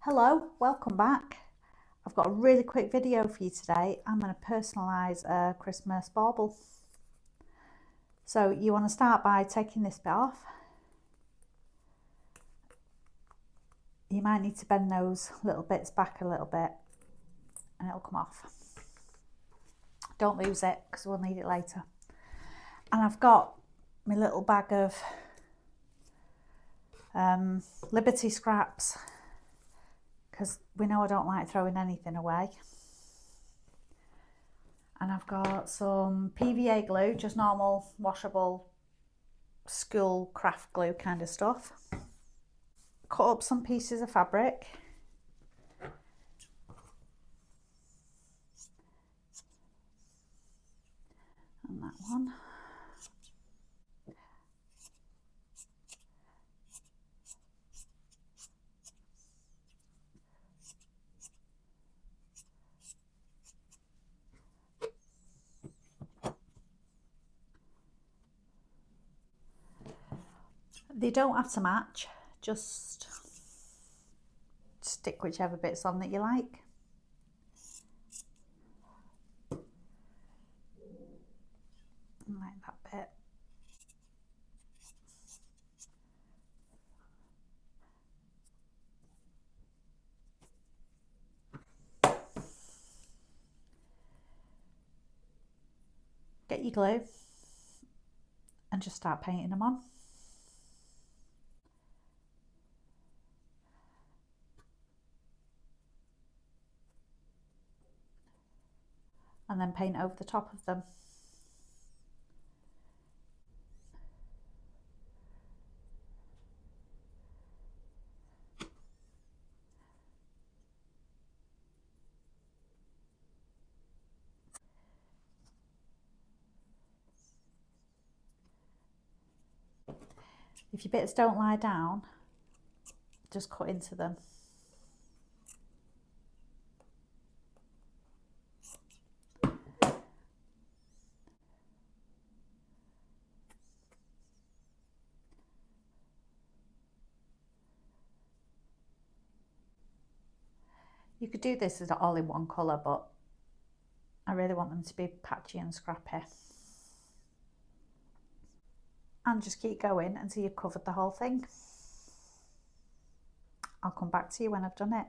Hello, welcome back. I've got a really quick video for you today. I'm going to personalise a Christmas bauble. So you want to start by taking this bit off. You might need to bend those little bits back a little bit and it'll come off. Don't lose it because we'll need it later. And I've got my little bag of Liberty scraps, because we know I don't like throwing anything away. And I've got some PVA glue, just normal washable school craft glue kind of stuff. Cut up some pieces of fabric. And that one. They don't have to match, just stick whichever bits on that you like. Like that bit. Get your glue and just start painting them on. And then paint over the top of them. If your bits don't lie down, just cut into them. You could do this as all in one colour, but I really want them to be patchy and scrappy. And just keep going until you've covered the whole thing. I'll come back to you when I've done it.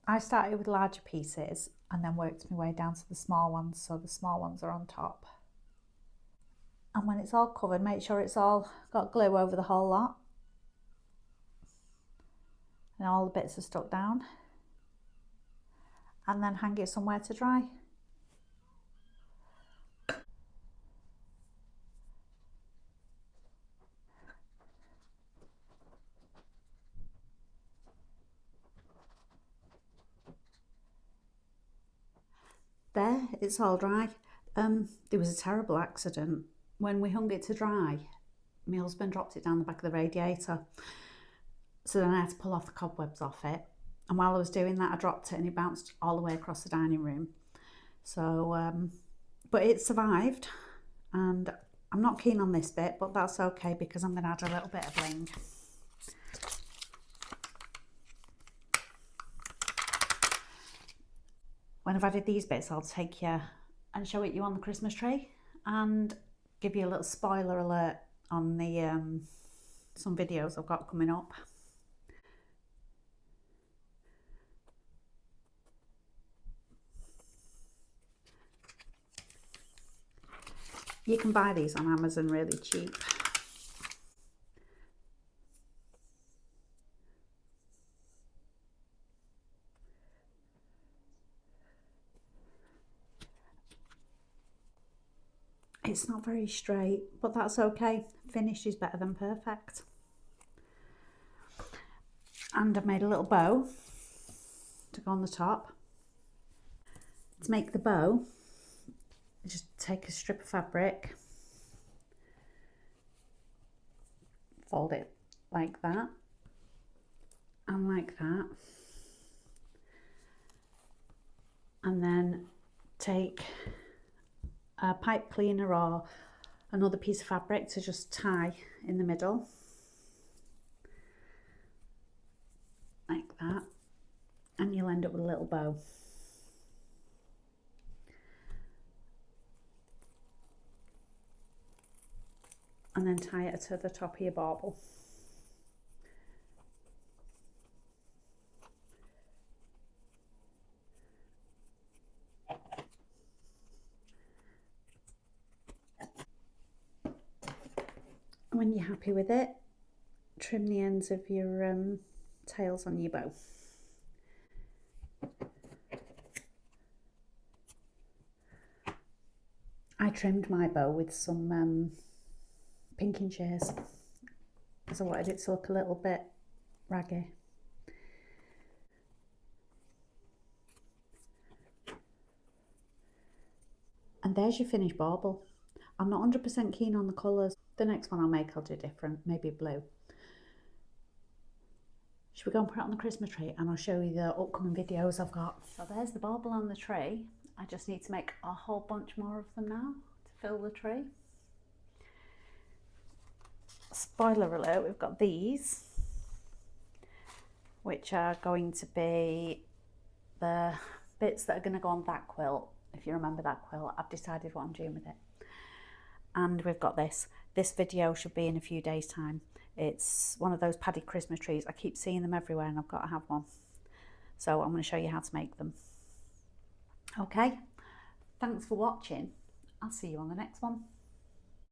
I started with larger pieces and then worked my way down to the small ones, so the small ones are on top. And when it's all covered, make sure it's all got glue over the whole lot. And all the bits are stuck down. And then hang it somewhere to dry. There, it's all dry. There was a terrible accident. When we hung it to dry, my husband dropped it down the back of the radiator. So then I had to pull off the cobwebs off it. And while I was doing that, I dropped it and it bounced all the way across the dining room. So, but it survived. And I'm not keen on this bit, but that's okay because I'm going to add a little bit of bling. When I've added these bits, I'll take you and show it you on the Christmas tree and give you a little spoiler alert on the some videos I've got coming up. You can buy these on Amazon really cheap. It's not very straight, but that's okay. Finished is better than perfect. And I've made a little bow to go on the top. To make the bow, just take a strip of fabric, fold it like that and like that, and then take a pipe cleaner or another piece of fabric to just tie in the middle like end up with a little bow. And then tie it to the top of your bauble. When you're happy with it, trim the ends of your tails on your bow. I trimmed my bow with some pinking shears because I wanted it to look a little bit raggy. And there's your finished bauble. I'm not 100% keen on the colours. The next one I'll make I'll do different, maybe blue. Should we go and put it on the Christmas tree and I'll show you the upcoming videos I've got. So there's the bauble on the tree. I just need to make a whole bunch more of them now to fill the tree. Spoiler alert, we've got these, which are going to be the bits that are going to go on that quilt. If you remember that quilt, I've decided what I'm doing with it. And we've got this. This video should be in a few days' time. It's one of those padded Christmas trees. I keep seeing them everywhere and I've got to have one. So I'm going to show you how to make them. Okay, thanks for watching. I'll see you on the next one.